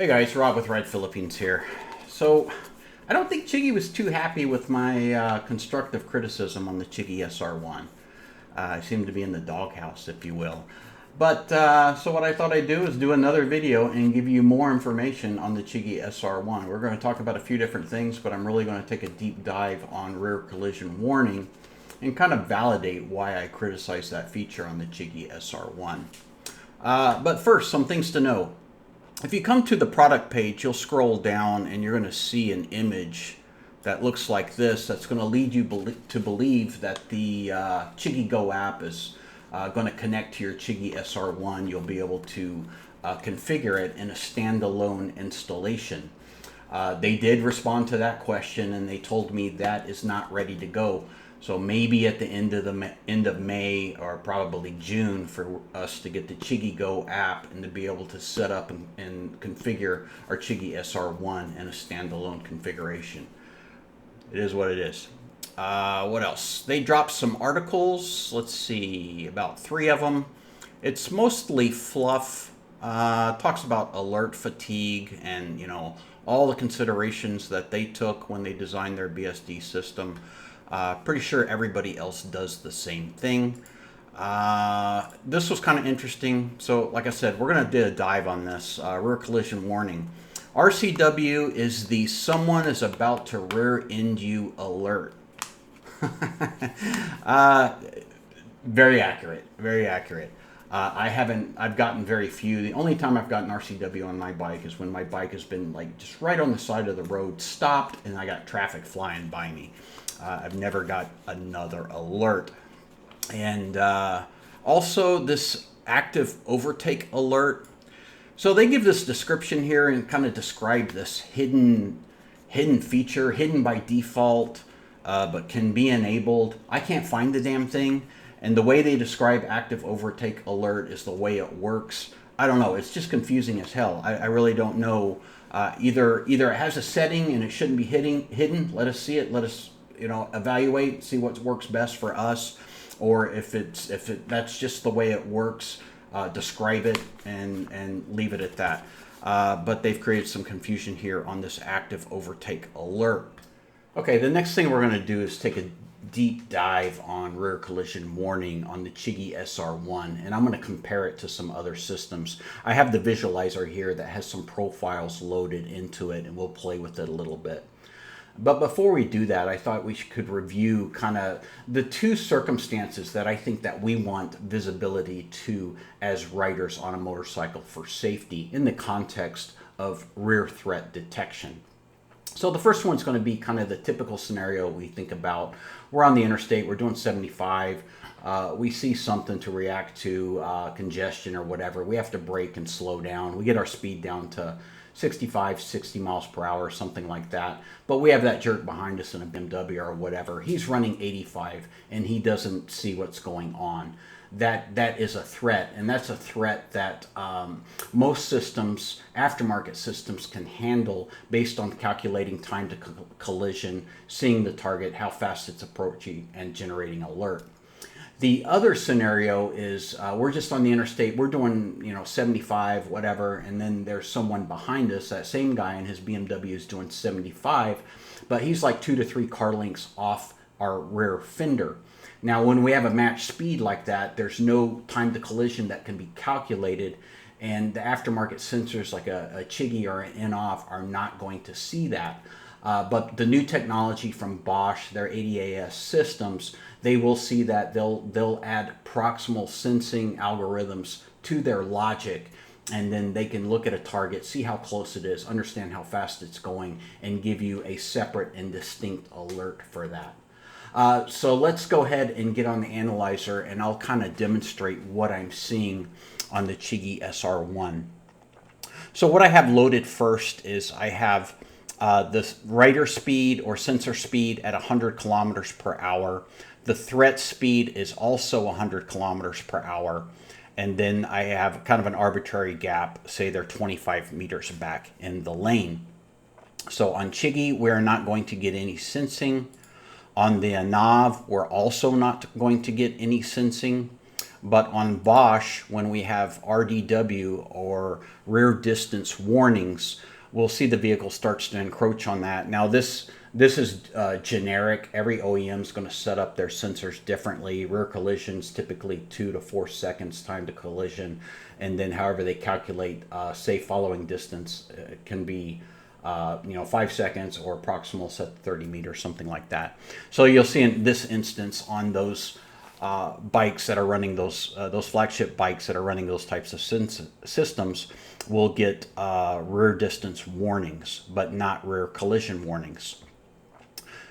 Hey guys, Rob with Ride Philippines here. So, I don't think Chigee was too happy with my constructive criticism on the Chigee SR-1. I seem to be in the doghouse, if you will. But, so what I thought I'd do is do another video and give you more information on the Chigee SR-1. We're going to talk about a few different things, but I'm really going to take a deep dive on rear collision warning and kind of validate why I criticize that feature on the Chigee SR-1. But first, some things to know. If you come to the product page, you'll scroll down and you're going to see an image that looks like this. That's going to lead you to believe that the Chigee Go app is going to connect to your Chigee SR-1. You'll be able to configure it in a standalone installation. They did respond to that question and they told me that is not ready to go. So maybe at the end of May or probably June for us to get the Chigee Go app and to be able to set up and configure our Chigee SR-1 in a standalone configuration. It is what it is. What else? They dropped some articles. Let's see, about 3 of them. It's mostly fluff. Talks about alert fatigue and all the considerations that they took when they designed their BSD system. Pretty sure everybody else does the same thing. This was kind of interesting. So like I said, we're going to do a dive on this. Rear collision warning. RCW is the someone is about to rear end you alert. Very accurate. Very accurate. I've gotten very few. The only time I've gotten RCW on my bike is when my bike has been like just right on the side of the road, stopped, and I got traffic flying by me. I've never got another alert. And also this active overtake alert. So they give this description here and kind of describe this hidden feature, hidden by default, but can be enabled. I can't find the damn thing. And the way they describe active overtake alert is the way it works. I don't know. It's just confusing as hell. I really don't know. Either it has a setting and it shouldn't be hidden. Let us see it. Let us evaluate, see what works best for us, or if that's just the way it works, describe it and leave it at that. But they've created some confusion here on this active overtake alert. Okay, the next thing we're going to do is take a deep dive on rear collision warning on the Chigee SR-1, and I'm going to compare it to some other systems. I have the visualizer here that has some profiles loaded into it, and we'll play with it a little bit. But before we do that, I thought we could review kind of the 2 circumstances that I think that we want visibility to as riders on a motorcycle for safety in the context of rear threat detection. So the first one's going to be kind of the typical scenario we think about. We're on the interstate, we're doing 75, we see something to react to, congestion or whatever. We have to brake and slow down. We get our speed down to 65, 60 miles per hour, something like that. But we have that jerk behind us in a BMW or whatever. He's running 85 and he doesn't see what's going on. That is a threat, and that's a threat that most systems, aftermarket systems, can handle based on calculating time to collision, seeing the target, how fast it's approaching, and generating alert. The other scenario is we're just on the interstate, we're doing 75, whatever, and then there's someone behind us, that same guy in his BMW is doing 75, but he's like 2 to 3 car lengths off our rear fender. Now, when we have a matched speed like that, there's no time to collision that can be calculated, and the aftermarket sensors like a Chigee or an in-off are not going to see that. But the new technology from Bosch, their ADAS systems, they will see that. They'll add proximal sensing algorithms to their logic, and then they can look at a target, see how close it is, understand how fast it's going, and give you a separate and distinct alert for that. So let's go ahead and get on the analyzer, and I'll kind of demonstrate what I'm seeing on the Chigee SR-1. So what I have loaded first is I have the rider speed or sensor speed at 100 kilometers per hour. The threat speed is also 100 kilometers per hour. And then I have kind of an arbitrary gap, say they're 25 meters back in the lane. So on Chigee, we're not going to get any sensing. On the Nav, we're also not going to get any sensing. But on Bosch, when we have RDW or rear distance warnings, we'll see the vehicle starts to encroach on that. Now this is generic. Every OEM is going to set up their sensors differently. Rear collisions typically 2 to 4 seconds time to collision, and then however they calculate safe following distance can be 5 seconds or proximal set to 30 meters, something like that. So you'll see in this instance on those bikes that are running those flagship bikes that are running those types of systems will get rear distance warnings, but not rear collision warnings.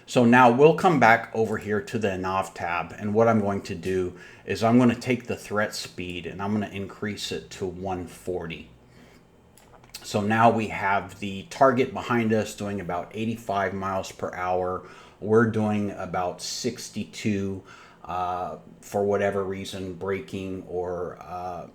So now we'll come back over here to the NAV tab, and what I'm going to do is I'm going to take the threat speed and I'm going to increase it to 140. So now we have the target behind us doing about 85 miles per hour. We're doing about 62 for whatever reason, braking or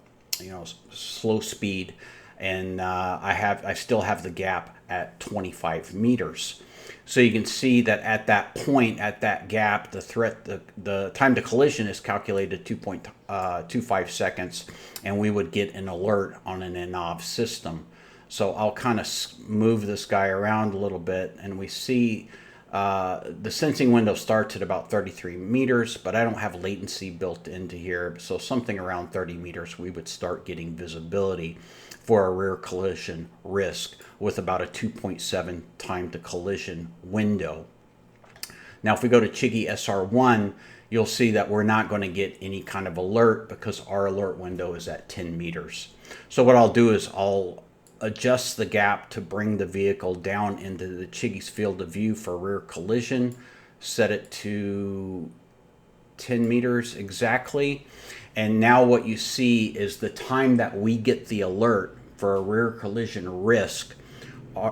slow speed, and I still have the gap at 25 meters. So you can see that at that point, at that gap, the time to collision is calculated 2.25 seconds, and we would get an alert on an NAV system. So I'll kind of move this guy around a little bit, and we see the sensing window starts at about 33 meters, but I don't have latency built into here. So something around 30 meters, we would start getting visibility for a rear collision risk with about a 2.7 time to collision window. Now, if we go to Chigee SR-1, you'll see that we're not going to get any kind of alert because our alert window is at 10 meters. So what I'll do is I'll adjust the gap to bring the vehicle down into the Chigee's field of view for rear collision, set it to 10 meters exactly. And now what you see is the time that we get the alert for a rear collision risk,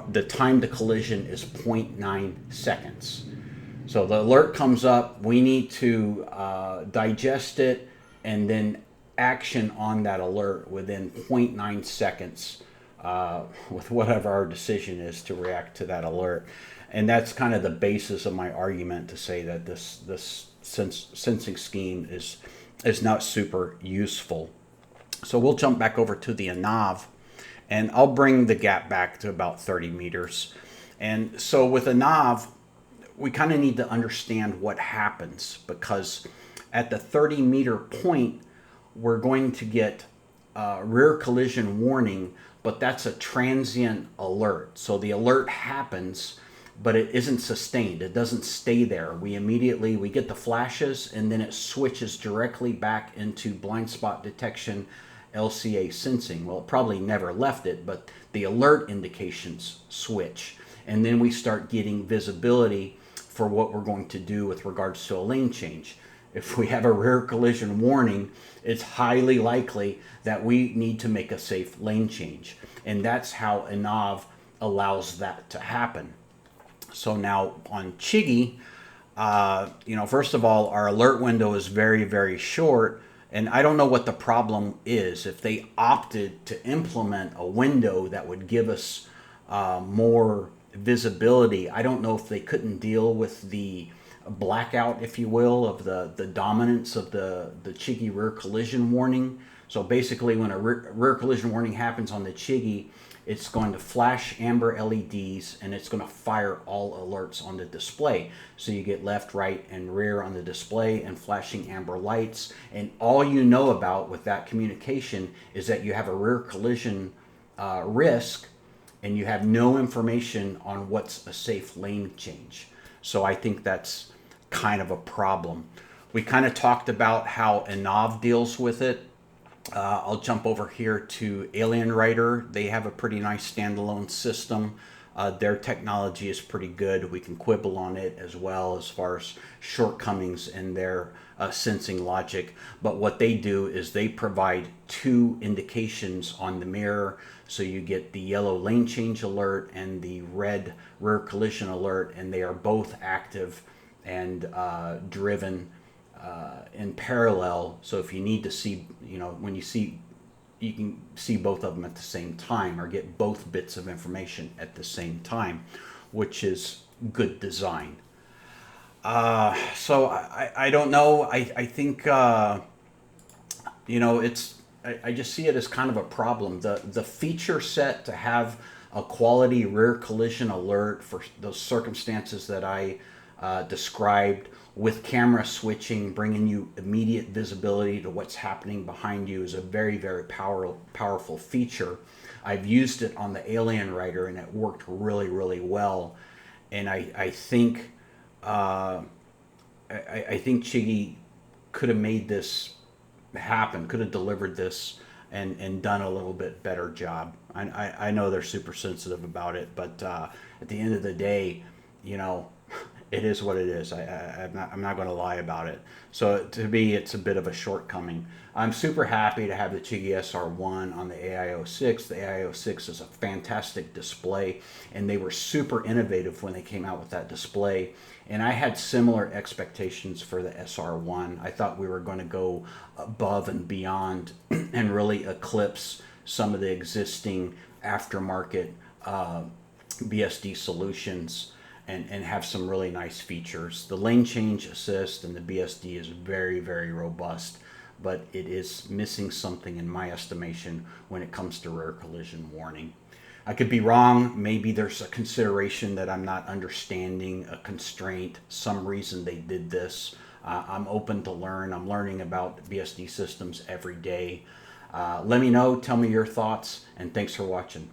the time to collision is 0.9 seconds. So the alert comes up, we need to digest it and then action on that alert within 0.9 seconds with whatever our decision is to react to that alert. And that's kind of the basis of my argument to say that this sensing scheme is not super useful. So we'll jump back over to the NAV, and I'll bring the gap back to about 30 meters. And so with a NAV, we kind of need to understand what happens, because at the 30-meter point, we're going to get rear collision warning, but that's a transient alert. So the alert happens, but it isn't sustained. It doesn't stay there. We get the flashes, and then it switches directly back into blind spot detection, LCA sensing. Well, it probably never left it, but the alert indications switch. And then we start getting visibility for what we're going to do with regards to a lane change. If we have a rear collision warning, it's highly likely that we need to make a safe lane change. And that's how a NAV allows that to happen. So now on Chigee, first of all, our alert window is very, very short. And I don't know what the problem is. If they opted to implement a window that would give us more visibility, I don't know if they couldn't deal with the blackout, if you will, of the dominance of the Chigee rear collision warning. So basically, when a rear collision warning happens on the Chigee, it's going to flash amber LEDs and it's going to fire all alerts on the display. So you get left, right, and rear on the display and flashing amber lights. And all you know about with that communication is that you have a rear collision risk, and you have no information on what's a safe lane change. So I think that's kind of a problem. We kind of talked about how a NAV deals with it. I'll jump over here to Alien Rider. They have a pretty nice standalone system. Their technology is pretty good. We can quibble on it as well as far as shortcomings in their sensing logic. But what they do is they provide two indications on the mirror. So you get the yellow lane change alert and the red rear collision alert, and they are both active and driven in parallel. So if you need to see, when you can see both of them at the same time or get both bits of information at the same time, which is good design. So I don't know. I think You know, I just see it as kind of a problem. The feature set to have a quality rear collision alert for those circumstances that I described, with camera switching, bringing you immediate visibility to what's happening behind you, is a very, very powerful feature. I've used it on the Alien Rider and it worked really, really well. And I think I think Chigee could have made this happen, could have delivered this and done a little bit better job. I know they're super sensitive about it, but at the end of the day, you know, it is what it is. I'm not going to lie about it. So to me, it's a bit of a shortcoming. I'm super happy to have the Chigee SR-1 on the AIO6. The AIO6 is a fantastic display, and they were super innovative when they came out with that display. And I had similar expectations for the SR-1. I thought we were going to go above and beyond and really eclipse some of the existing aftermarket BSD solutions and have some really nice features. The lane change assist and the BSD is very, very robust, but it is missing something in my estimation when it comes to rear collision warning. I could be wrong. Maybe there's a consideration that I'm not understanding, a constraint, some reason they did this. I'm open to learn. I'm learning about BSD systems every day. Let me know. Tell me your thoughts, and thanks for watching.